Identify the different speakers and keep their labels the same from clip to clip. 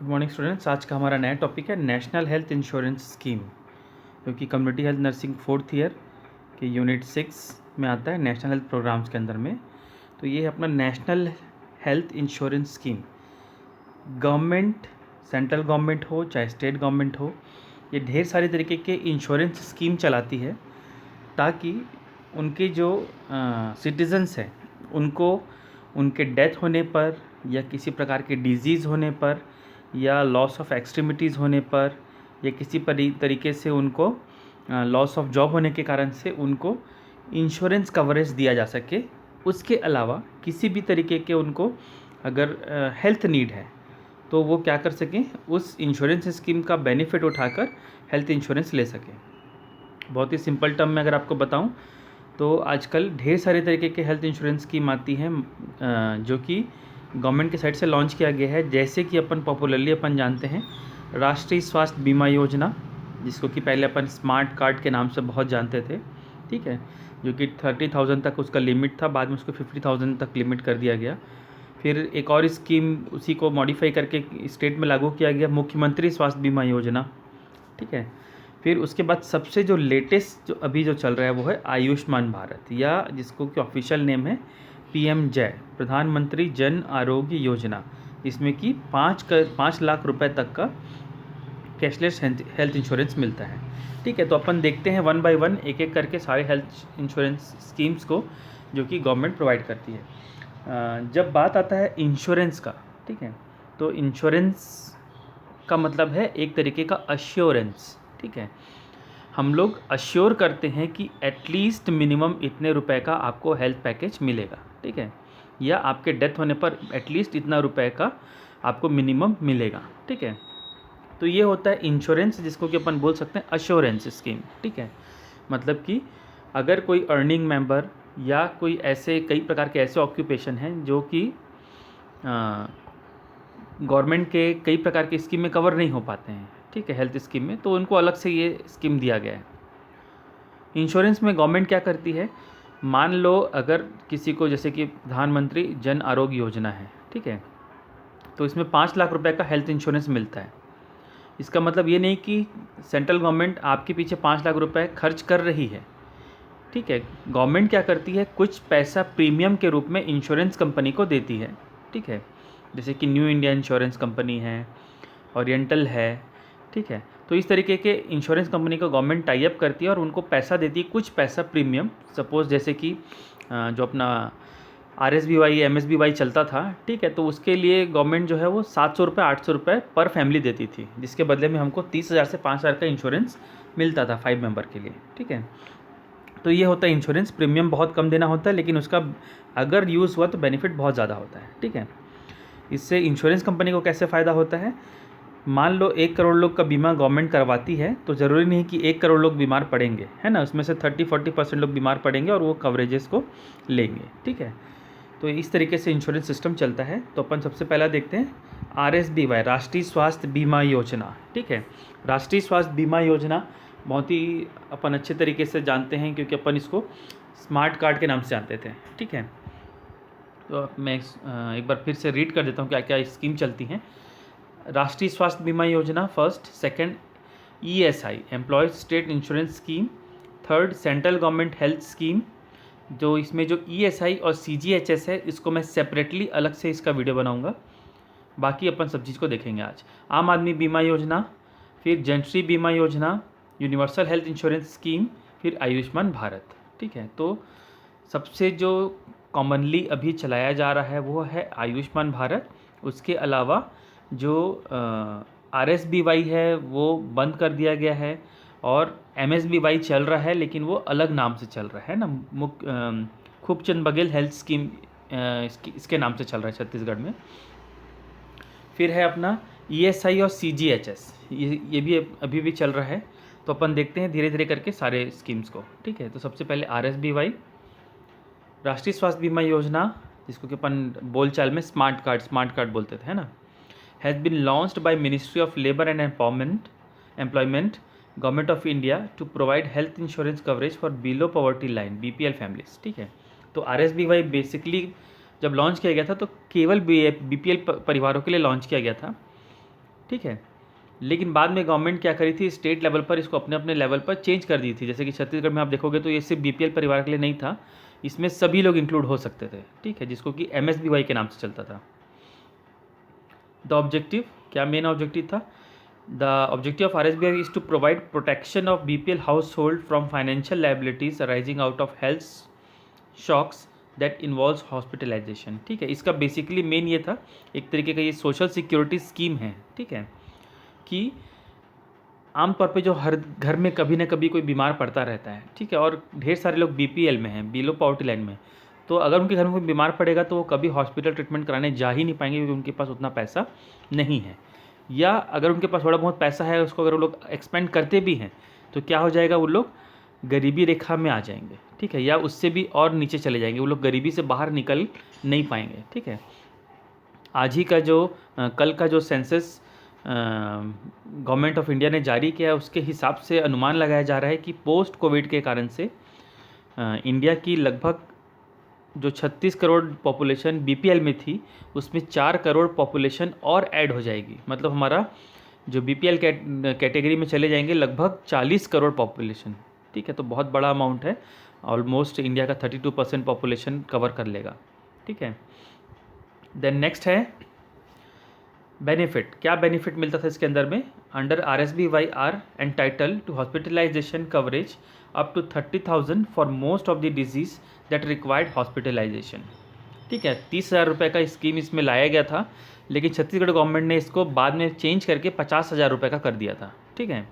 Speaker 1: Good morning students. आज का हमारा नया टॉपिक है नेशनल हेल्थ इंश्योरेंस स्कीम, जो कि community health nursing fourth year के यूनिट 6 में आता है नेशनल हेल्थ प्रोग्राम्स के अंदर में। तो ये है अपना national health insurance scheme. Government, central government हो चाहे स्टेट गवर्नमेंट हो, ये ढेर सारे तरीके के इंश्योरेंस स्कीम चलाती है ताकि उनके जो सिटीजन्स हैं उनको उनके डेथ होने पर या किसी प्रकार के डिजीज़ होने पर या लॉस ऑफ एक्सट्रीमिटीज़ होने पर या किसी तरीके से उनको लॉस ऑफ जॉब होने के कारण से उनको इंश्योरेंस कवरेज दिया जा सके। उसके अलावा किसी भी तरीके के उनको अगर हेल्थ नीड है तो वो क्या कर सकें, उस इंश्योरेंस स्कीम का बेनिफिट उठाकर हेल्थ इंश्योरेंस ले सकें। बहुत ही सिंपल टर्म में अगर आपको बताऊं तो आजकल ढेर सारे तरीके के हेल्थ इंश्योरेंस स्कीम आती हैं जो कि गवर्नमेंट के साइड से लॉन्च किया गया है। जैसे कि अपन पॉपुलरली अपन जानते हैं राष्ट्रीय स्वास्थ्य बीमा योजना, जिसको कि पहले अपन स्मार्ट कार्ड के नाम से बहुत जानते थे, ठीक है, जो कि 30,000 तक उसका लिमिट था, बाद में उसको 50,000 तक लिमिट कर दिया गया। फिर एक और स्कीम उसी को मॉडिफाई करके स्टेट में लागू किया गया, मुख्यमंत्री स्वास्थ्य बीमा योजना, ठीक है। फिर उसके बाद सबसे जो लेटेस्ट जो अभी जो चल रहा है वो है आयुष्मान भारत, या जिसको कि ऑफिशियल नेम है PMJ, प्रधानमंत्री जन आरोग्य योजना, जिसमें कि 5 लाख रुपए तक का कैशलेस हेल्थ इंश्योरेंस मिलता है, ठीक है। तो अपन देखते हैं वन बाय वन एक एक करके सारे हेल्थ इंश्योरेंस स्कीम्स को जो कि गवर्नमेंट प्रोवाइड करती है। जब बात आता है इंश्योरेंस का, ठीक है, तो इंश्योरेंस का मतलब है एक तरीके का अश्योरेंस, ठीक है। हम लोग अश्योर करते हैं कि एटलीस्ट मिनिमम इतने रुपए का आपको हेल्थ पैकेज मिलेगा, ठीक है, या आपके डेथ होने पर एटलीस्ट इतना रुपए का आपको मिनिमम मिलेगा, ठीक है। तो ये होता है इंश्योरेंस, जिसको कि अपन बोल सकते हैं अश्योरेंस स्कीम, ठीक है। मतलब कि अगर कोई अर्निंग मेंबर या कोई ऐसे कई प्रकार के ऐसे ऑक्यूपेशन हैं जो कि गवर्नमेंट के कई प्रकार के स्कीम में कवर नहीं हो पाते हैं, ठीक है, हेल्थ स्कीम में, तो उनको अलग से ये स्कीम दिया गया है। इंश्योरेंस में गवर्नमेंट क्या करती है, मान लो अगर किसी को, जैसे कि प्रधानमंत्री जन आरोग्य योजना है, ठीक है, तो इसमें 5 लाख रुपए का हेल्थ इंश्योरेंस मिलता है। इसका मतलब ये नहीं कि सेंट्रल गवर्नमेंट आपके पीछे 5 लाख रुपए खर्च कर रही है, ठीक है। गवर्नमेंट क्या करती है, कुछ पैसा प्रीमियम के रूप में इंश्योरेंस कंपनी को देती है, ठीक है, जैसे कि न्यू इंडिया इंश्योरेंस कंपनी है, ओरिएंटल है, ठीक है। तो इस तरीके के इंश्योरेंस कंपनी को गवर्नमेंट टाई अप करती है और उनको पैसा देती है, कुछ पैसा प्रीमियम। सपोज़ जैसे कि जो अपना RSBY MSBY चलता था, ठीक है, तो उसके लिए गवर्नमेंट जो है वो 700 रुपये 800 रुपये पर फैमिली देती थी, जिसके बदले में हमको 30,000 से 5,000 का इंश्योरेंस मिलता था 5 मेंबर के लिए, ठीक है। तो ये होता है इंश्योरेंस। प्रीमियम बहुत कम देना होता है, लेकिन उसका अगर यूज़ हुआ तो बेनिफिट बहुत ज़्यादा होता है, ठीक है। इससे इंश्योरेंस कंपनी को कैसे फ़ायदा होता है, मान लो 1 करोड़ लोग का बीमा गवर्नमेंट करवाती है, तो ज़रूरी नहीं कि 1 करोड़ लोग बीमार पड़ेंगे, है ना, उसमें से 30-40% लोग बीमार पड़ेंगे और वो कवरेजेस को लेंगे, ठीक है। तो इस तरीके से इंश्योरेंस सिस्टम चलता है। तो अपन सबसे पहला देखते हैं RSBY, राष्ट्रीय स्वास्थ्य बीमा योजना, ठीक है। राष्ट्रीय स्वास्थ्य बीमा योजना बहुत ही अपन अच्छे तरीके से जानते हैं, क्योंकि अपन इसको स्मार्ट कार्ड के नाम से जानते थे, ठीक है। तो मैं एक बार फिर से रीड कर देता हूँ क्या क्या स्कीम चलती हैं। राष्ट्रीय स्वास्थ्य बीमा योजना first, second ESI employees state insurance scheme, third central government health scheme, जो इसमें जो ESI और CGHS है इसको मैं सेपरेटली अलग से इसका वीडियो बनाऊंगा, बाकी अपन सब चीज़ को देखेंगे आज। आम आदमी बीमा योजना, फिर जनश्री बीमा योजना, यूनिवर्सल हेल्थ इंश्योरेंस स्कीम, फिर आयुष्मान भारत, ठीक है। तो सबसे जो कॉमनली अभी चलाया जा रहा है वो है आयुष्मान भारत। उसके अलावा जो RSBY है वो बंद कर दिया गया है, और MSBY चल रहा है, लेकिन वो अलग नाम से चल रहा है ना, खूबचंद बघेल हेल्थ स्कीम इसके नाम से चल रहा है छत्तीसगढ़ में। फिर है अपना ESI और CGHS, ये भी अभी भी चल रहा है। तो अपन देखते हैं धीरे धीरे करके सारे स्कीम्स को, ठीक है। तो सबसे पहले RSBY, राष्ट्रीय स्वास्थ्य बीमा योजना, जिसको कि अपन बोलचाल में स्मार्ट कार्ड बोलते थे, है ना, has been launched by ministry of labour and employment government of India to provide health insurance coverage for below poverty line BPL families, ठीक है। तो RSBY बेसिकली जब लॉन्च किया गया था तो केवल BPL परिवारों के लिए लॉन्च किया गया था, ठीक है। लेकिन बाद में गवर्नमेंट क्या करी थी, स्टेट लेवल पर इसको अपने अपने लेवल पर चेंज कर दी थी। जैसे कि छत्तीसगढ़ में आप देखोगे तो ये सिर्फ बीपीएल परिवार के लिए नहीं था, इसमें सभी लोग इंक्लूड हो सकते थे, ठीक है, जिसको कि एमएसबीवाई के नाम से चलता था। द ऑब्जेक्टिव, क्या मेन ऑब्जेक्टिव था? The objective of RSBI is to provide protection of BPL household from financial liabilities arising out of health shocks that involves hospitalisation, ठीक है। इसका बेसिकली मेन ये था, एक तरीके का ये सोशल सिक्योरिटी स्कीम है, ठीक है, कि आमतौर पे जो हर घर में कभी ना कभी कोई बीमार पड़ता रहता है, ठीक है, और ढेर सारे लोग बीपीएल में हैं, बिलो पॉवर्टी लाइन में, तो अगर उनके घर में कोई बीमार पड़ेगा तो वो कभी हॉस्पिटल ट्रीटमेंट कराने जा ही नहीं पाएंगे, क्योंकि उनके पास उतना पैसा नहीं है। या अगर उनके पास थोड़ा बहुत पैसा है, उसको अगर वो लोग एक्सपेंड करते भी हैं तो क्या हो जाएगा, वो लोग गरीबी रेखा में आ जाएंगे, ठीक है, या उससे भी और नीचे चले जाएंगे, वो लोग गरीबी से बाहर निकल नहीं पाएंगे, ठीक है। आज ही का जो कल का जो सेंसस गवर्नमेंट ऑफ इंडिया ने जारी किया है, उसके हिसाब से अनुमान लगाया जा रहा है कि पोस्ट कोविड के कारण से इंडिया की लगभग जो 36 करोड़ पॉपुलेशन बीपीएल में थी, उसमें 4 करोड़ पॉपुलेशन और ऐड हो जाएगी। मतलब हमारा जो बीपीएल कैटेगरी में चले जाएंगे लगभग 40 करोड़ पॉपुलेशन, ठीक है, तो बहुत बड़ा अमाउंट है, ऑलमोस्ट इंडिया का 32% पॉपुलेशन कवर कर लेगा, ठीक है। देन नेक्स्ट है बेनिफिट। क्या बेनिफिट मिलता था इसके अंदर में? Under RSBY are entitled to hospitalisation coverage up to 30,000 for most of the disease that required hospitalisation, ठीक है। 30,000 रुपये का स्कीम इसमें लाया गया था, लेकिन छत्तीसगढ़ गवर्नमेंट ने इसको बाद में चेंज करके 50,000 रुपये का कर दिया था, ठीक है।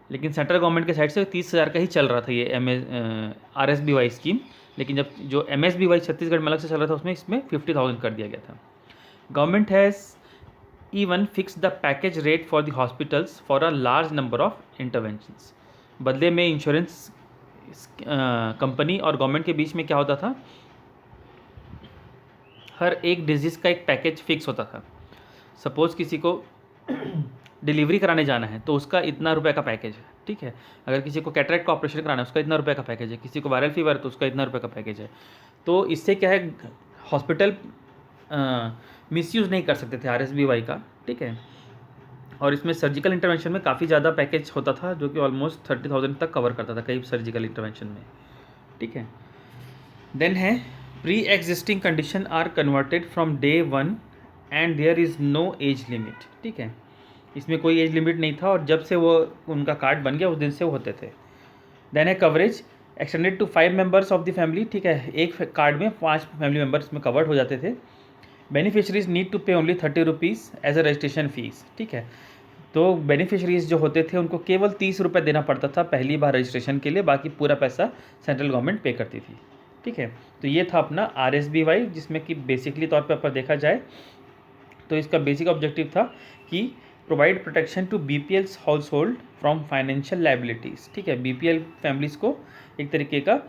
Speaker 1: लेकिन सेंट्रल गवर्नमेंट के साइड से 30,000 का ही चल रहा था ये आरएसबीवाई स्कीम, लेकिन जब जो एमएसबीवाई छत्तीसगढ़ में अलग से चल रहा था उसमें इसमें 50,000 कर दिया गया था। Government has even fixed the package rate for the hospitals for a large number of interventions. बदले में इंश्योरेंस कंपनी और गवर्नमेंट के बीच में क्या होता था, हर एक डिजीज़ का एक पैकेज फिक्स होता था। सपोज़ किसी को डिलीवरी कराने जाना है तो उसका इतना रुपए का पैकेज है, ठीक है। अगर किसी को कैटरेक्ट का ऑपरेशन कराना है उसका इतना रुपए का पैकेज है, किसी को वायरल फीवर है तो उसका इतना रुपए का पैकेज है। तो इससे क्या है, हॉस्पिटल मिसयूज़ नहीं कर सकते थे आरएसबीवाई का, ठीक है। और इसमें सर्जिकल इंटरवेंशन में काफ़ी ज़्यादा पैकेज होता था, जो कि ऑलमोस्ट 30,000 तक कवर करता था कई सर्जिकल इंटरवेंशन में, ठीक है। देन है pre existing condition are converted from day 1 and there is no age limit, ठीक है। इसमें कोई एज लिमिट नहीं था और जब से वो उनका कार्ड बन गया उस दिन से वो होते थे। देन है coverage extended to 5 members of the family, ठीक है। एक कार्ड में 5 फैमिली मेम्बर्स में कवर्ड हो जाते थे। Beneficiaries need to pay only 30 rupees as a registration fees, ठीक है। तो बेनिफिशरीज जो होते थे उनको केवल 30 रुपये देना पड़ता था पहली बार रजिस्ट्रेशन के लिए, बाकी पूरा पैसा सेंट्रल गवर्नमेंट पे करती थी, ठीक है। तो ये था अपना आरएसबीवाई, जिसमें कि बेसिकली तौर पे अगर देखा जाए तो इसका बेसिक ऑब्जेक्टिव था कि provide protection to BPL household from financial liabilities, ठीक है। बीपीएल फैमिलीज़ को एक तरीके का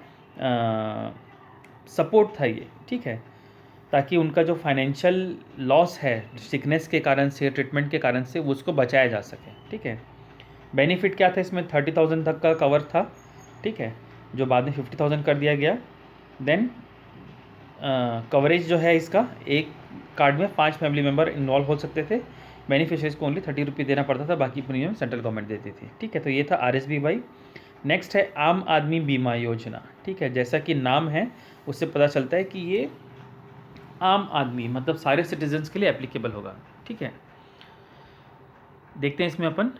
Speaker 1: सपोर्ट था ये, ठीक है, ताकि उनका जो फाइनेंशियल लॉस है सिकनेस के कारण से, ट्रीटमेंट के कारण से, वो उसको बचाया जा सके, ठीक है। बेनिफिट क्या था इसमें? 30,000 तक का कवर था, ठीक है, जो बाद में 50,000 कर दिया गया। देन कवरेज जो है इसका, एक कार्ड में 5 फैमिली मेम्बर इन्वॉल्व हो सकते थे। बेनिफिशरीज को ओनली 30 रुपये देना पड़ता था, बाकी प्रीमियम सेंट्रल गवर्नमेंट देती थी, ठीक है। तो ये था आरएसबीवाई। नेक्स्ट है आम आदमी बीमा योजना, ठीक है। जैसा कि नाम है उससे पता चलता है कि ये आम आदमी मतलब सारे सिटीजन्स के लिए एप्लीकेबल होगा, ठीक है। देखते हैं इसमें अपन,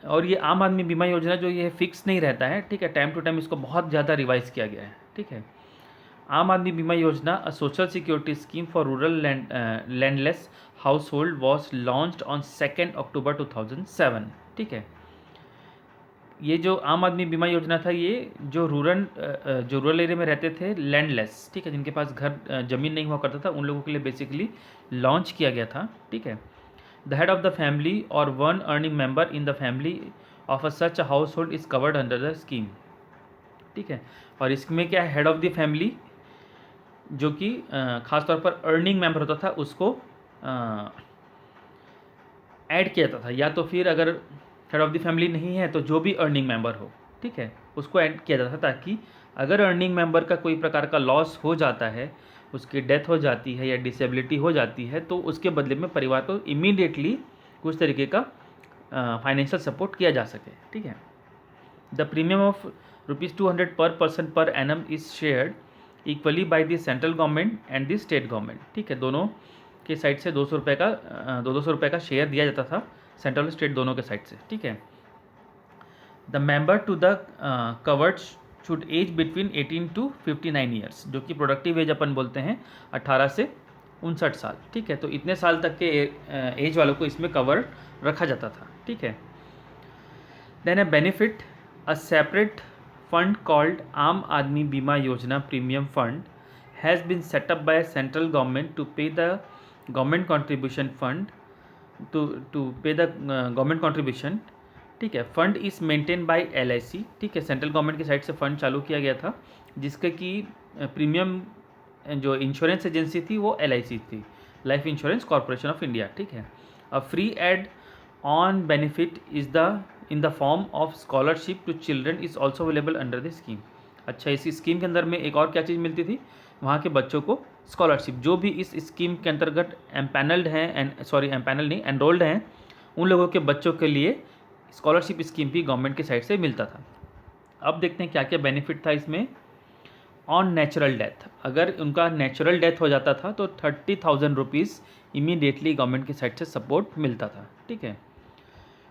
Speaker 1: और ये आम आदमी बीमा योजना जो ये फिक्स नहीं रहता है, ठीक है, टाइम टू टाइम इसको बहुत ज़्यादा रिवाइज किया गया है, ठीक है। आम आदमी बीमा योजना a social security scheme for rural landless house hold was launched on 2 अक्टूबर 2007, ठीक है। ये जो आम आदमी बीमा योजना था, ये जो रूरल एरिया में रहते थे लैंडलेस, ठीक है, जिनके पास घर ज़मीन नहीं हुआ करता था, उन लोगों के लिए बेसिकली लॉन्च किया गया था, ठीक है। The head of the family और 1 earning member in the family of a such a house hold is covered under the scheme, ठीक है। और इसमें क्या है, हेड ऑफ द फैमिली जो कि ख़ासतौर पर अर्निंग मेंबर होता था उसको ऐड किया जाता था, या तो फिर अगर हेड ऑफ द फैमिली नहीं है तो जो भी अर्निंग मेंबर हो, ठीक है, उसको ऐड किया जाता था, ताकि अगर अर्निंग मेंबर का कोई प्रकार का लॉस हो जाता है उसकी डेथ हो जाती है या डिसेबिलिटी हो जाती है तो उसके बदले में परिवार को इमीडिएटली कुछ तरीके का फाइनेंशियल सपोर्ट किया जा सके। ठीक है। द प्रीमियम ऑफ ₹200 पर person per annum is shared equally by the central government and the state government. ठीक है, दोनों के साइड से 200 रुपये का 200 रुपये का शेयर दिया जाता था, सेंट्रल और स्टेट दोनों के साइड से। ठीक है। The member to the covered should age between 18 to 59 years, जो कि प्रोडक्टिव एज अपन बोलते हैं 18 से 59 साल। ठीक है, तो इतने साल तक के एज वालों को इसमें कवर रखा जाता था। ठीक है। Then a benefit, a separate fund called Aam Aadmi Bima Yojana premium fund has been set up by central government to pay the government contribution fund to pay the government contribution. ठीक है। Fund is maintain by LIC। ठीक है, central government की side से fund चालू किया गया था जिसके कि प्रीमियम जो इंश्योरेंस एजेंसी थी वो LIC थी, life insurance corporation of India. ठीक है। A free add on benefit is the in the form of scholarship to children is also available under the scheme. अच्छा, इसी स्कीम के अंदर में एक और क्या चीज़ मिलती थी, वहाँ के बच्चों को स्कॉलरशिप, जो भी इस स्कीम के अंतर्गत एम्पैनल्ड हैं, एम्पैनल नहीं, एनरोल्ड हैं, उन लोगों के बच्चों के लिए स्कॉलरशिप स्कीम भी गवर्नमेंट की साइड से मिलता था। अब देखते हैं क्या क्या बेनिफिट था इसमें। ऑन नेचुरल डेथ, अगर उनका नेचुरल डेथ हो जाता था तो 30,000 रुपीज़ इमीडिएटली गवर्नमेंट की साइड से सपोर्ट मिलता था। ठीक है।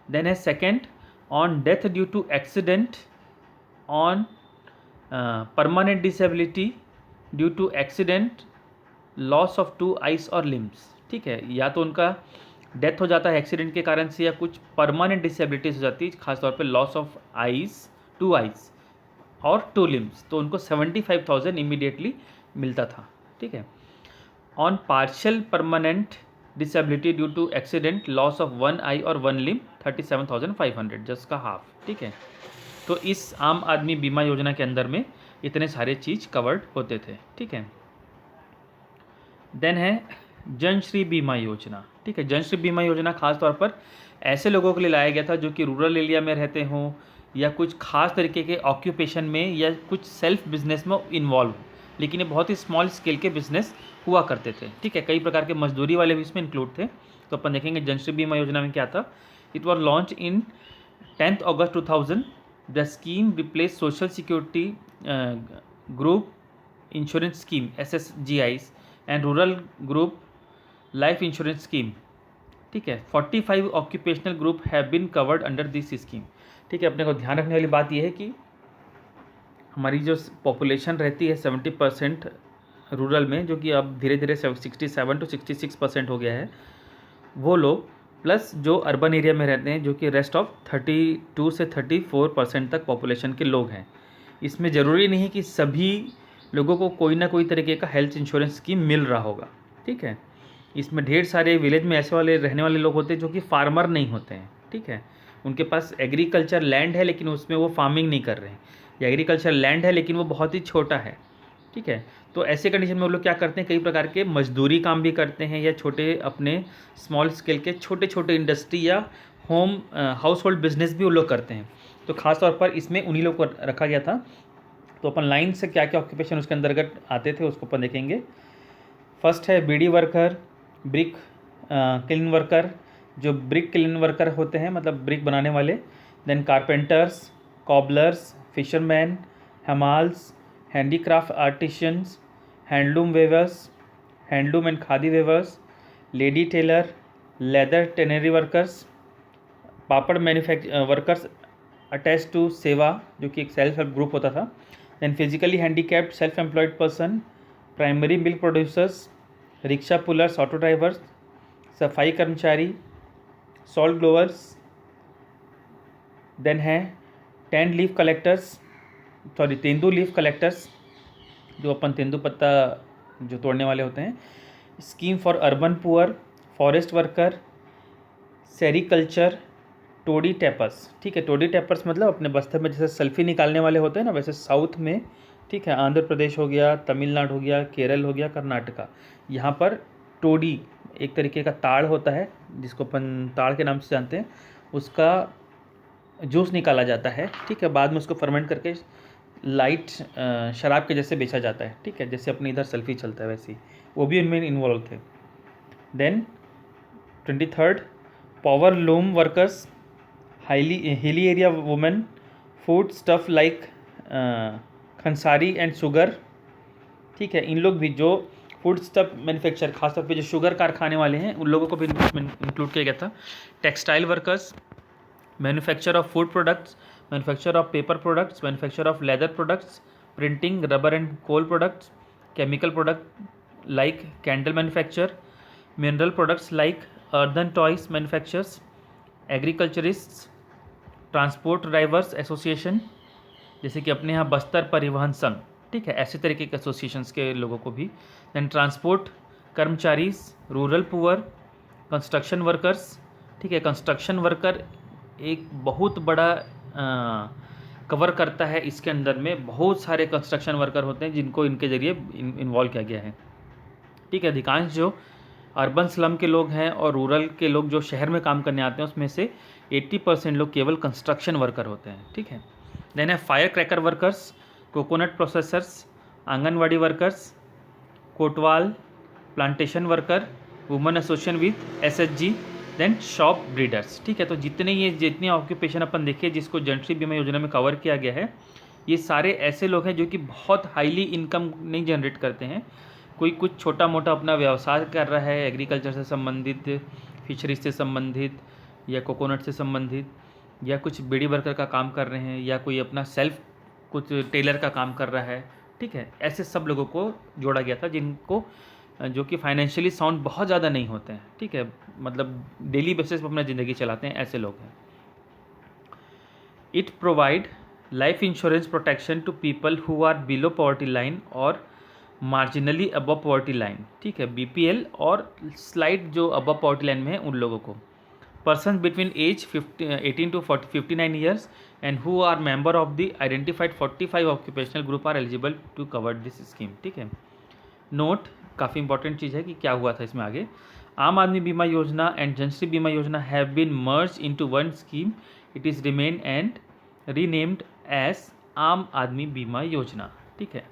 Speaker 1: देन है second, on death due to accident, on permanent disability due to accident, loss of 2 eyes और लिम्स। ठीक है, या तो उनका डेथ हो जाता है एक्सीडेंट के कारण से या कुछ परमानेंट डिसेबिलिटीज हो जाती है, खासतौर पे लॉस ऑफ आइज, 2 आइज और 2 लिम्स, तो उनको 75,000 इमीडिएटली मिलता था। ठीक है। On partial permanent disability due to accident, loss of 1 eye और 1 लिम, 37,500, जस्ट का हाफ। ठीक है। तो इस आम आदमी बीमा योजना के अंदर में इतने सारे चीज़ कवर्ड होते थे। ठीक है। देन है जनश्री बीमा योजना। ठीक है, जनश्री बीमा योजना खास तौर पर ऐसे लोगों के लिए लाया गया था जो कि रूरल एरिया में रहते हों या कुछ खास तरीके के ऑक्यूपेशन में या कुछ सेल्फ बिजनेस में इन्वॉल्व हो, लेकिन ये बहुत ही स्मॉल स्केल के बिजनेस हुआ करते थे। ठीक है, कई प्रकार के मजदूरी वाले भी इसमें इंक्लूड थे। तो अपन देखेंगे जनश्री बीमा योजना में क्या था। It was launch in 10 August 2000। The scheme replace social security group insurance scheme SSGI and rural group life insurance scheme. ठीक है। 45 occupational group have been covered under this scheme. ठीक है, अपने को ध्यान रखने वाली बात यह है कि हमारी जो पॉपुलेशन रहती है 70% रूरल में, जो कि अब धीरे धीरे 67 to 66% हो गया है, वो लोग प्लस जो अर्बन एरिया में रहते हैं, जो कि रेस्ट ऑफ 32 से 34% तक पॉपुलेशन के लोग हैं। इसमें ज़रूरी नहीं कि सभी लोगों को कोई ना कोई तरीके का हेल्थ इंश्योरेंस स्कीम मिल रहा होगा। ठीक है। इसमें ढेर सारे विलेज में ऐसे वाले रहने वाले लोग होते हैं जो कि फार्मर नहीं होते हैं। ठीक है, उनके पास एग्रीकल्चर लैंड है लेकिन उसमें वो फार्मिंग नहीं कर रहे हैं, या एग्रीकल्चर लैंड है लेकिन वो बहुत ही छोटा है। ठीक है, तो ऐसे कंडीशन में वो लोग क्या करते हैं, कई प्रकार के मजदूरी काम भी करते हैं या छोटे अपने स्मॉल स्केल के छोटे छोटे इंडस्ट्री या होम हाउस होल्ड बिजनेस भी वो लोग करते हैं। तो खास तौर पर इसमें उन्हीं लोग को रखा गया था। तो अपन लाइन से क्या क्या ऑक्यूपेशन उसके अंतर्गत आते थे उसको अपन देखेंगे। फर्स्ट है beedi worker, brick kiln worker, जो ब्रिक क्लीन वर्कर होते हैं मतलब ब्रिक बनाने वाले। Then carpenters, cobblers, fisherman, hamals, handicraft artisans, handloom weavers, handloom and khadi weavers, lady tailor, leather tannery workers, papad workers attach to सेवा, जो कि एक सेल्फ हेल्प ग्रुप होता था। Then physically handicapped self employed person, primary milk producers, rickshaw pullers, auto drivers, सफाई कर्मचारी, salt ग्लोवर्स। Then है tendu leaf collectors, जो अपन तेंदू पत्ता जो तोड़ने वाले होते हैं। Scheme for urban poor, forest worker, sericulture, toddy tappers. ठीक है, टोडी टैपर्स मतलब अपने बस्तर में जैसे सेल्फी निकालने वाले होते हैं ना, वैसे साउथ में, ठीक है, आंध्र प्रदेश हो गया, तमिलनाडु हो गया, केरल हो गया, कर्नाटका, यहाँ पर टोडी एक तरीके का ताड़ होता है जिसको अपन ताड़ के नाम से जानते हैं, उसका जूस निकाला जाता है। ठीक है, बाद में उसको फर्मेंट करके लाइट शराब के जैसे बेचा जाता है, ठीक है, जैसे अपने इधर सेल्फी चलता है वैसे ही, वो भी उनमें इन्वॉल्व थे। Then 23rd, power loom workers, hilly area women, food stuff like khesari and sugar, ठीक है, इन लोग भी जो फूड स्टफ मैन्युफैक्चर, खासतौर पे जो शुगर कारखाने वाले हैं उन लोगों को भी इंक्लूड किया गया था। Textile workers, manufacture of food products, manufacture of paper products, manufacture of leather products, printing, rubber and coal products, chemical product like candle manufacture, mineral products like earthen toys manufacturers, agriculturists, transport drivers association, जैसे कि अपने यहाँ बस्तर परिवहन संघ, ठीक है, ऐसे तरीके के एसोसिएशंस के लोगों को भी। देन ट्रांसपोर्ट कर्मचारीज, रूरल पुअर, कंस्ट्रक्शन वर्कर्स, ठीक है, कंस्ट्रक्शन वर्कर एक बहुत बड़ा कवर करता है, इसके अंदर में बहुत सारे कंस्ट्रक्शन वर्कर होते हैं जिनको इनके जरिए इन्वॉल्व किया गया है, ठीक है। अधिकांश जो अर्बन स्लम के लोग हैं और रूरल के लोग जो शहर में काम करने आते हैं उसमें से 80% लोग केवल कंस्ट्रक्शन वर्कर होते हैं, ठीक है। देन है fire cracker workers, coconut processors, anganwadi workers, kotwal, plantation worker, women association with SHG, then sheep breeders, ठीक है। तो जितने ऑक्यूपेशन अपन देखे जिसको जनश्री बीमा योजना में कवर किया गया है, ये सारे ऐसे लोग हैं जो कि बहुत हाईली इनकम नहीं जनरेट करते हैं। कोई कुछ छोटा मोटा अपना व्यवसाय कर रहा है, एग्रीकल्चर से संबंधित, फिशरीज से संबंधित, या कोकोनट से संबंधित, या कुछ बीड़ी वर्कर का काम कर रहे हैं, या कोई अपना सेल्फ कुछ टेलर का काम कर रहा है, ठीक है। ऐसे सब लोगों को जोड़ा गया था जिनको जो कि फाइनेंशियली साउंड बहुत ज़्यादा नहीं होते हैं, ठीक है, मतलब डेली बेसिस पर अपना ज़िंदगी चलाते हैं, ऐसे लोग हैं। It provide life insurance protection to people who are below poverty line और मार्जिनली अबव पॉवर्टी लाइन, ठीक है, बीपीएल और स्लाइड जो अबव पॉवर्टी लाइन में है उन लोगों को। Person between age 18 to 59 years and who are member of the identified 45 occupational group are eligible to cover this scheme, ठीक है। नोट, काफ़ी इंपॉर्टेंट चीज़ है कि क्या हुआ था इसमें आगे। आम आदमी बीमा योजना and Janashree Bima Yojana have been merge into one scheme, it is remain and renamed as Aam Aadmi Bima योजना, ठीक है।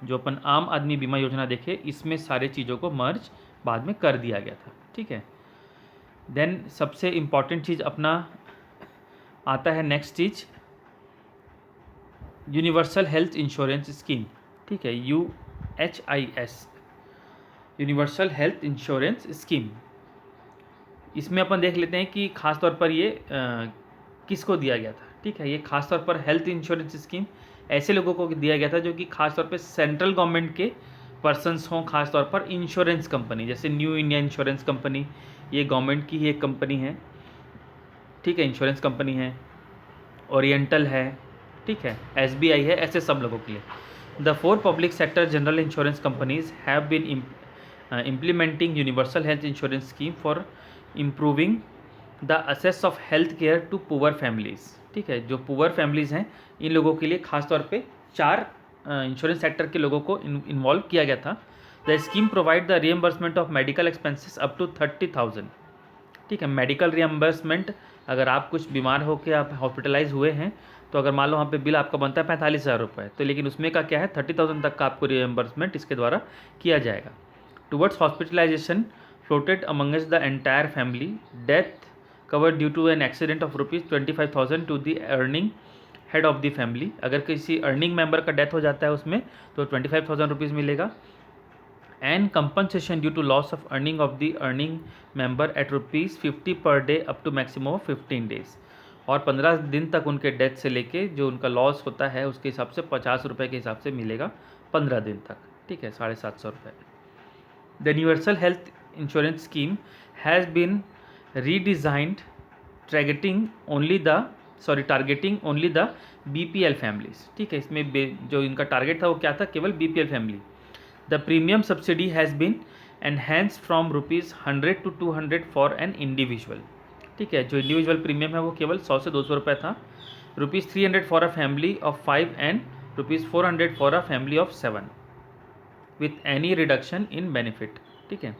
Speaker 1: जो अपन आम आदमी बीमा योजना देखे इसमें सारे चीज़ों को मर्ज बाद में कर दिया गया था, ठीक है। देन सबसे इम्पॉर्टेंट चीज़ अपना आता है नेक्स्ट चीज़, यूनिवर्सल हेल्थ इंश्योरेंस स्कीम, ठीक है, UHIS, universal health insurance scheme. इसमें अपन देख लेते हैं कि ख़ास तौर पर ये किसको दिया गया था, ठीक है। ये ख़ास तौर पर हेल्थ इंश्योरेंस स्कीम ऐसे लोगों को दिया गया था जो कि ख़ास तौर पर सेंट्रल गवर्नमेंट के पर्सन्स हों, ख़ास तौर पर इंश्योरेंस कंपनी, जैसे न्यू इंडिया इंश्योरेंस कंपनी, ये गवर्नमेंट की ही एक कंपनी है, ठीक है, इंश्योरेंस कंपनी है, ओरिएंटल है, ठीक है, SBI है, ऐसे सब लोगों के लिए। The 4 public sector general insurance companies have been implementing universal health insurance scheme for improving the access of health care to poor families, ठीक है। जो पुअर फैमिलीज़ हैं इन लोगों के लिए खास तौर पे 4 इंश्योरेंस सेक्टर के लोगों को इन्वॉल्व किया गया था। The scheme provide the reimbursement of medical expenses up to 30,000, ठीक है। मेडिकल रियम्बर्समेंट, अगर आप कुछ बीमार होकर आप हॉस्पिटलाइज हुए हैं तो अगर मान लो वहाँ पे बिल आपका बनता है 45,000 रुपये, तो लेकिन उसमें का क्या है 30,000 तक का आपको रियम्बर्समेंट इसके द्वारा किया जाएगा। Towards hospitalisation floated amongst the entire family, death cover due to an accident of ₹25,000 to the earning head of the family. अगर किसी अर्निंग मेंबर का डेथ हो जाता है उसमें तो 25,000 रुपीज़ मिलेगा। And compensation due to loss of earning of the earning member at ₹50 per day up to maximum of 15 days, और 15 दिन तक उनके डेथ से लेके जो उनका लॉस होता है उसके हिसाब से 50 रुपये के हिसाब से मिलेगा 15 दिन तक, ठीक है, 750 रुपये। The universal health insurance scheme has been redesigned targeting only the BPL families, ठीक है। इसमें जो इनका टारगेट था वो क्या था, केवल BPL family. The premium subsidy has been enhanced from ₹100 to 200 for an individual, ठीक है। जो इंडिविजुअल प्रीमियम है वो केवल 100 से 200 रुपये था। ₹300 for a family of 5 and ₹400 for a family of 7 with any reduction in benefit, ठीक है,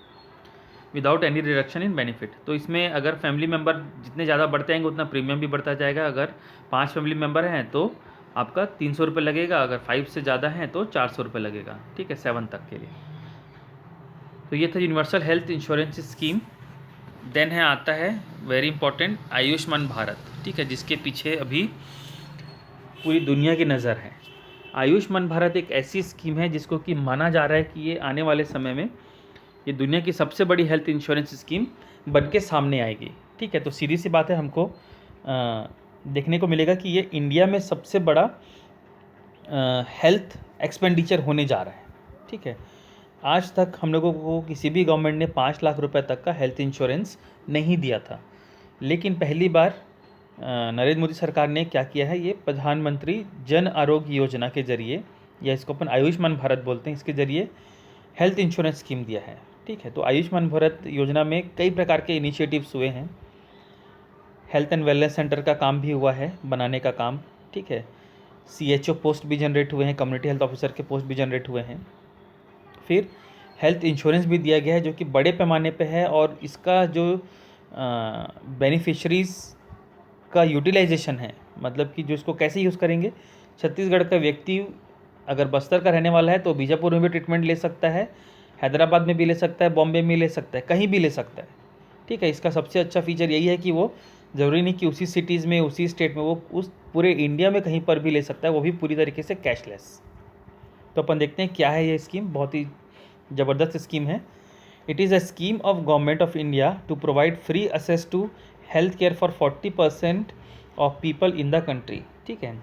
Speaker 1: without any reduction in benefit. तो इसमें अगर फैमिली मेम्बर जितने ज़्यादा बढ़ते जाएंगे उतना प्रीमियम भी बढ़ता जाएगा। अगर 5 फैमिली मेम्बर हैं तो आपका 300 रुपये लगेगा, अगर 5 से ज़्यादा है तो 400 रुपये लगेगा, ठीक है, 7 तक के लिए। तो ये था universal health insurance scheme. Then है आता है वेरी इंपॉर्टेंट आयुष्मान भारत, ठीक है, जिसके पीछे अभी पूरी दुनिया की नज़र है। आयुष्मान भारत एक ऐसी स्कीम है जिसको कि माना जा रहा है कि ये आने वाले समय में ये दुनिया की सबसे बड़ी हेल्थ इंश्योरेंस स्कीम बन के सामने आएगी, ठीक है। तो सीधी सी बात है, हमको देखने को मिलेगा कि ये इंडिया में सबसे बड़ा हेल्थ एक्सपेंडिचर होने जा रहा है, ठीक है। आज तक हम लोगों को किसी भी गवर्नमेंट ने 5 लाख रुपए तक का हेल्थ इंश्योरेंस नहीं दिया था, लेकिन पहली बार नरेंद्र मोदी सरकार ने क्या किया है, ये प्रधानमंत्री जन आरोग्य योजना के जरिए, या इसको अपन आयुष्मान भारत बोलते हैं, इसके ज़रिए हेल्थ इंश्योरेंस स्कीम दिया है, ठीक है। तो आयुष्मान भारत योजना में कई प्रकार के इनिशिएटिव्स हुए हैं। हेल्थ एंड वेलनेस सेंटर का काम भी हुआ है, बनाने का काम, ठीक है। CHO पोस्ट भी जनरेट हुए हैं, कम्युनिटी हेल्थ ऑफिसर के पोस्ट भी जनरेट हुए हैं। फिर हेल्थ इंश्योरेंस भी दिया गया है जो कि बड़े पैमाने पे है, और इसका जो बेनिफिशरीज़ का यूटिलाइजेशन है, मतलब कि जो इसको कैसे यूज़ करेंगे, छत्तीसगढ़ का व्यक्ति अगर बस्तर का रहने वाला है तो बीजापुर में भी ट्रीटमेंट ले सकता है, हैदराबाद में भी ले सकता है, बॉम्बे में ले सकता है, कहीं भी ले सकता है, ठीक है। इसका सबसे अच्छा फीचर यही है कि वो ज़रूरी नहीं कि उसी सिटीज़ में, उसी स्टेट में, वो उस पूरे इंडिया में कहीं पर भी ले सकता है, वो भी पूरी तरीके से कैशलेस। तो अपन देखते हैं क्या है ये स्कीम। बहुत ही ज़बरदस्त स्कीम है। It is a scheme of government of India to provide free access to health care for 40% of people in the country, ठीक है।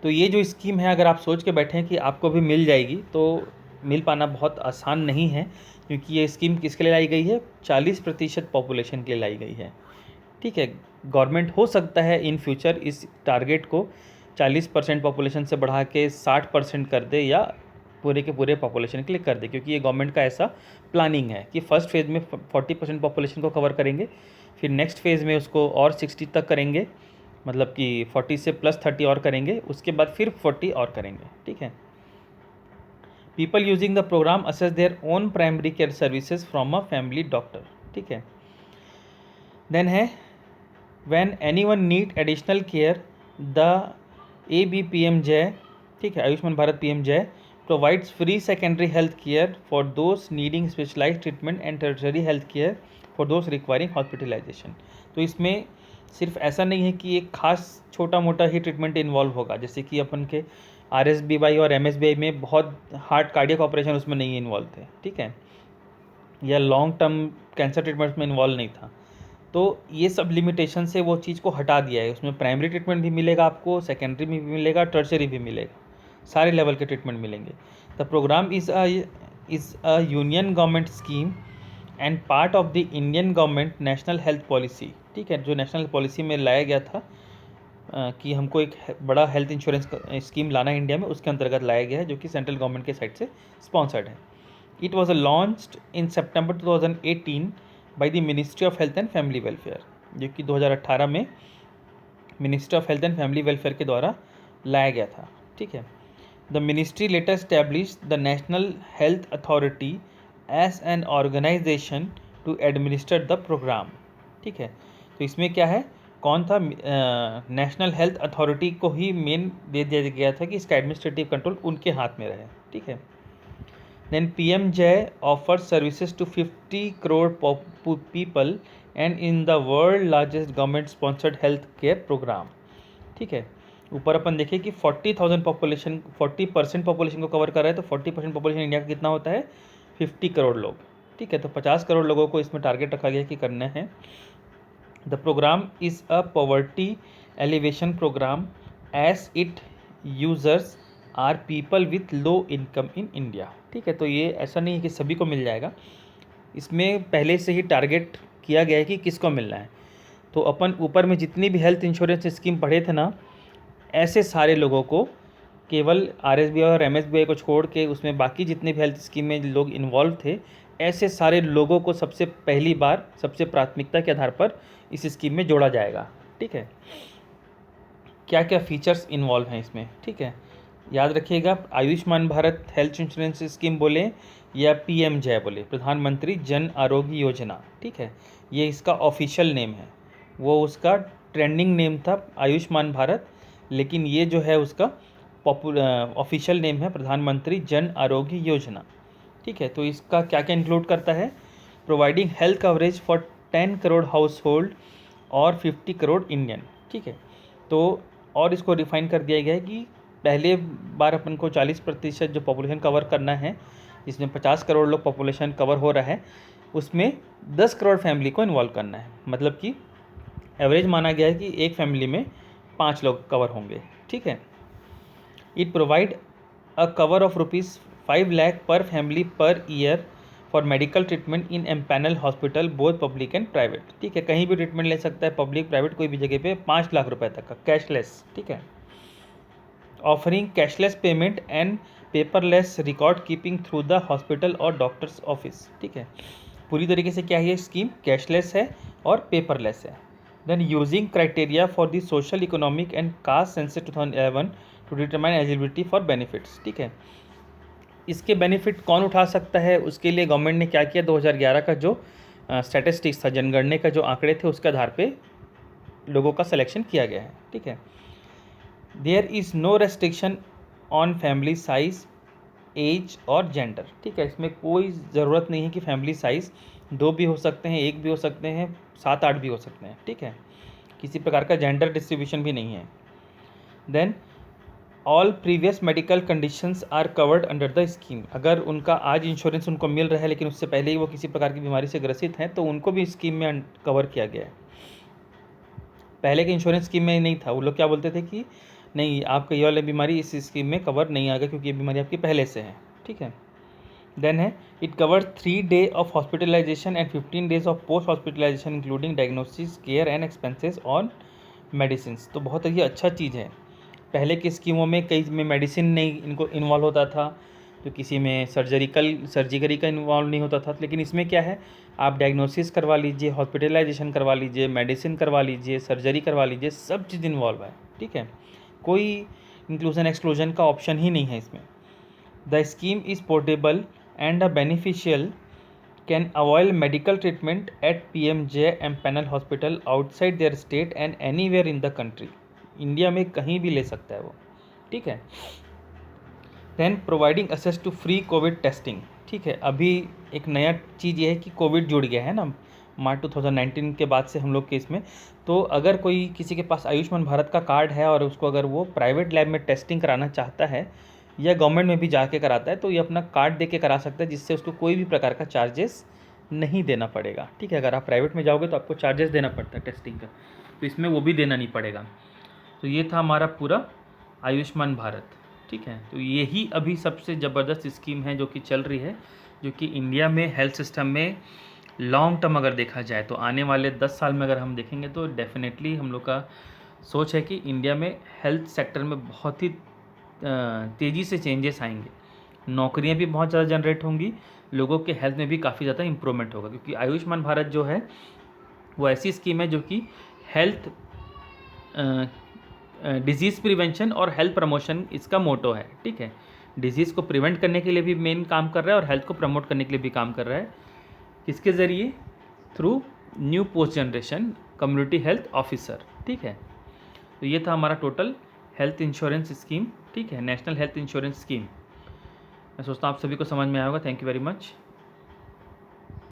Speaker 1: तो ये जो स्कीम है, अगर आप सोच के बैठे हैं कि आपको भी मिल जाएगी, तो मिल पाना बहुत आसान नहीं है, क्योंकि ये स्कीम किसके लिए लाई गई है, 40% पॉपुलेशन के लिए लाई गई है, ठीक है। गवर्नमेंट हो सकता है इन फ्यूचर इस टारगेट को 40% पॉपुलेशन से बढ़ा के 60% कर दे, या पूरे के पूरे पॉपुलेशन के लिए कर दे, क्योंकि ये गवर्नमेंट का ऐसा प्लानिंग है कि फर्स्ट फेज़ में 40% पॉपुलेशन को कवर करेंगे, फिर नेक्स्ट फेज़ में उसको और 60 तक करेंगे, मतलब कि 40 से प्लस 30 और करेंगे, उसके बाद फिर 40 और करेंगे, ठीक है। People using the programme access their own primary care services from a family doctor, ठीक है। देन है when anyone need additional care the ABPMJ, ठीक है, Ayushman Bharat PMJ provides free secondary health care for those needing specialised treatment and tertiary health care for those requiring hospitalisation. तो इसमें सिर्फ ऐसा नहीं है कि एक खास छोटा मोटा ही ट्रीटमेंट इन्वॉल्व होगा, जैसे कि अपन के RSBI और MSBI में बहुत हार्ट कार्डियक ऑपरेशन उसमें नहीं इन्वॉल्व थे, ठीक है, या लॉन्ग टर्म कैंसर ट्रीटमेंट में इन्वॉल्व नहीं था। तो ये सब लिमिटेशन से वो चीज़ को हटा दिया है। उसमें प्राइमरी ट्रीटमेंट भी मिलेगा आपको, सेकेंडरी में भी मिलेगा, टर्शरी भी मिलेगा, सारे लेवल के ट्रीटमेंट मिलेंगे। The programme is a union government scheme and part of the Indian government national health policy, ठीक है, जो नेशनल पॉलिसी में लाया गया था कि हमको एक बड़ा हेल्थ इंश्योरेंस स्कीम लाना है इंडिया में, उसके अंतर्गत लाया गया है, जो कि सेंट्रल गवर्नमेंट के साइड से स्पॉन्सर्ड है। It was launched in September 2018 by the ministry of health and family welfare, जो कि 2018 में ministry of health and family welfare के द्वारा लाया गया था, ठीक है। The ministry later establish the national health authority as an organisation to administer the programme, ठीक है। तो इसमें क्या है, कौन था, नेशनल हेल्थ अथॉरिटी को ही मेन दे दिया गया था कि इसका एडमिनिस्ट्रेटिव कंट्रोल उनके हाथ में रहे, ठीक है। Then PMJ offers services to 50 crore people and in the world largest government sponsored health care program, ठीक है। ऊपर अपन देखें कि 40,000 पॉपुलेशन, 40% पॉपुलेशन को कवर कर रहा है, तो 40% पॉपुलेशन इंडिया का कितना होता है, 50 करोड़ लोग, ठीक है। तो 50 करोड़ लोगों को इसमें टारगेट रखा गया कि करना है। The programme is a poverty elevation programme as it users are people with low income in India, ठीक है। तो ये ऐसा नहीं है कि सभी को मिल जाएगा, इसमें पहले से ही टारगेट किया गया है कि किसको मिलना है। तो अपन ऊपर में जितनी भी हेल्थ इंश्योरेंस स्कीम पढ़े थे ना, ऐसे सारे लोगों को, केवल RSBI और MSBI को छोड़ के उसमें बाकी जितने भी हेल्थ स्कीम में लोग इन्वॉल्व थे, ऐसे सारे लोगों को सबसे पहली बार सबसे प्राथमिकता के आधार पर इस स्कीम में जोड़ा जाएगा, ठीक है। क्या क्या फीचर्स इन्वॉल्व हैं इसमें, ठीक है, याद रखिएगा। Ayushman Bharat health insurance scheme बोले या PMJ बोले, प्रधानमंत्री जन आरोग्य योजना, ठीक है, ये इसका ऑफिशियल नेम है। वो उसका ट्रेंडिंग नेम था आयुष्मान भारत, लेकिन ये जो है उसका ऑफिशियल नेम है प्रधानमंत्री जन आरोग्य योजना। ठीक है, तो इसका क्या क्या इंक्लूड करता है? Providing health coverage for 10 crore house hold और 50 करोड़ इंडियन। ठीक है, तो और इसको रिफाइन कर दिया गया है कि पहले बार अपन को 40% जो पॉपुलेशन कवर करना है, जिसमें 50 करोड़ लोग पॉपुलेशन कवर हो रहा है, उसमें 10 करोड़ फैमिली को इन्वॉल्व करना है। मतलब कि एवरेज माना गया है कि एक फैमिली में 5 लोग कवर होंगे। ठीक है, it provide a cover of ₹5 lakh per family per year for medical treatment in empanel hospital both public and private. ठीक है, कहीं भी ट्रीटमेंट ले सकता है, पब्लिक प्राइवेट कोई भी जगह पे 5 लाख रुपए तक का कैशलेस। ठीक है, offering cashless payment and paperless record keeping through the hospital और डॉक्टर्स ऑफिस। ठीक है, पूरी तरीके से क्या है ये स्कीम? कैशलेस है और पेपरलेस है। Then using criteria for the social economic and caste census 2011 to determine eligibility for benefits. ठीक है, इसके बेनिफिट कौन उठा सकता है, उसके लिए गवर्नमेंट ने क्या किया, 2011 का जो स्टैटिस्टिक्स था, जनगणने का जो आंकड़े थे, उसके आधार पे लोगों का सिलेक्शन किया गया है। ठीक है, there is no restriction on family size, age और जेंडर। ठीक है, इसमें कोई ज़रूरत नहीं है कि फैमिली साइज़ 2 भी हो सकते हैं, 1 भी हो सकते हैं, 7-8 भी हो सकते हैं। ठीक है, किसी प्रकार का जेंडर डिस्ट्रीब्यूशन भी नहीं है। Then all previous medical conditions are covered under the scheme. अगर उनका आज इंश्योरेंस उनको मिल रहा है लेकिन उससे पहले ही वो किसी प्रकार की बीमारी से ग्रसित हैं, तो उनको भी स्कीम में कवर किया गया है। पहले के इंश्योरेंस स्कीम में नहीं था, वो लोग क्या बोलते थे कि नहीं, आपका ये वाली बीमारी इस स्कीम में कवर नहीं आएगा क्योंकि ये बीमारी आपकी पहले से है। ठीक है, देन है it cover 3 day of hospitalisation and 15 days of post hospitalisation including diagnosis, care and expenses on medicine. तो बहुत ही अच्छा चीज़ है। पहले की स्कीमों में कई में मेडिसिन नहीं इनको इन्वॉल्व होता था, तो किसी में सर्जरी का इन्वॉल्व नहीं होता था, लेकिन इसमें क्या है, आप डायग्नोसिस करवा लीजिए, हॉस्पिटलाइजेशन करवा लीजिए, मेडिसिन करवा लीजिए, सर्जरी करवा लीजिए, सब चीज़ इन्वॉल्व है। ठीक है, कोई इंक्लूजन एक्सक्लूजन का ऑप्शन ही नहीं है इसमें। The scheme is portable and a beneficial can avail medical treatment at PMJ empanel hospital outside their state and anywhere in the country. India में कहीं भी ले सकता है वो। ठीक है, then providing access to free covid testing. ठीक है, अभी एक नया चीज़ ये है कि कोविड जुड़ गया है ना, मार्च 2019 के बाद से हम लोग के इसमें। तो अगर कोई किसी के पास आयुष्मान भारत का कार्ड है और उसको अगर वो प्राइवेट लैब में टेस्टिंग कराना चाहता है या गवर्नमेंट में भी जाके कराता है, तो ये अपना कार्ड दे के करा सकता है, जिससे उसको कोई भी प्रकार का चार्जेस नहीं देना पड़ेगा। ठीक है, अगर आप प्राइवेट में जाओगे तो आपको चार्जेस देना पड़ता है टेस्टिंग का, तो इसमें वो भी देना नहीं पड़ेगा। तो ये था हमारा पूरा आयुष्मान भारत। ठीक है, तो यही अभी सबसे ज़बरदस्त स्कीम है जो कि चल रही है, जो कि इंडिया में हेल्थ सिस्टम में लॉन्ग टर्म अगर देखा जाए तो आने वाले 10 साल में अगर हम देखेंगे तो डेफिनेटली हम लोग का सोच है कि इंडिया में हेल्थ सेक्टर में बहुत ही तेज़ी से चेंजेस आएंगे, नौकरियां भी बहुत ज़्यादा जनरेट होंगी, लोगों के हेल्थ में भी काफ़ी ज़्यादा इम्प्रूवमेंट होगा, क्योंकि आयुष्मान भारत जो है वो ऐसी स्कीम है जो कि हेल्थ डिजीज़ प्रिवेंशन और हेल्थ प्रमोशन इसका मोटो है। ठीक है, डिजीज़ को प्रिवेंट करने के लिए भी मेन काम कर रहा है और हेल्थ को प्रमोट करने के लिए भी काम कर रहा है। किसके ज़रिए? Through new post generation community health officer. ठीक है, तो ये था हमारा टोटल हेल्थ इंश्योरेंस स्कीम। ठीक है, नेशनल हेल्थ इंश्योरेंस स्कीम। मैं सोचता हूँ आप सभी को समझ में आया होगा। Thank you very much.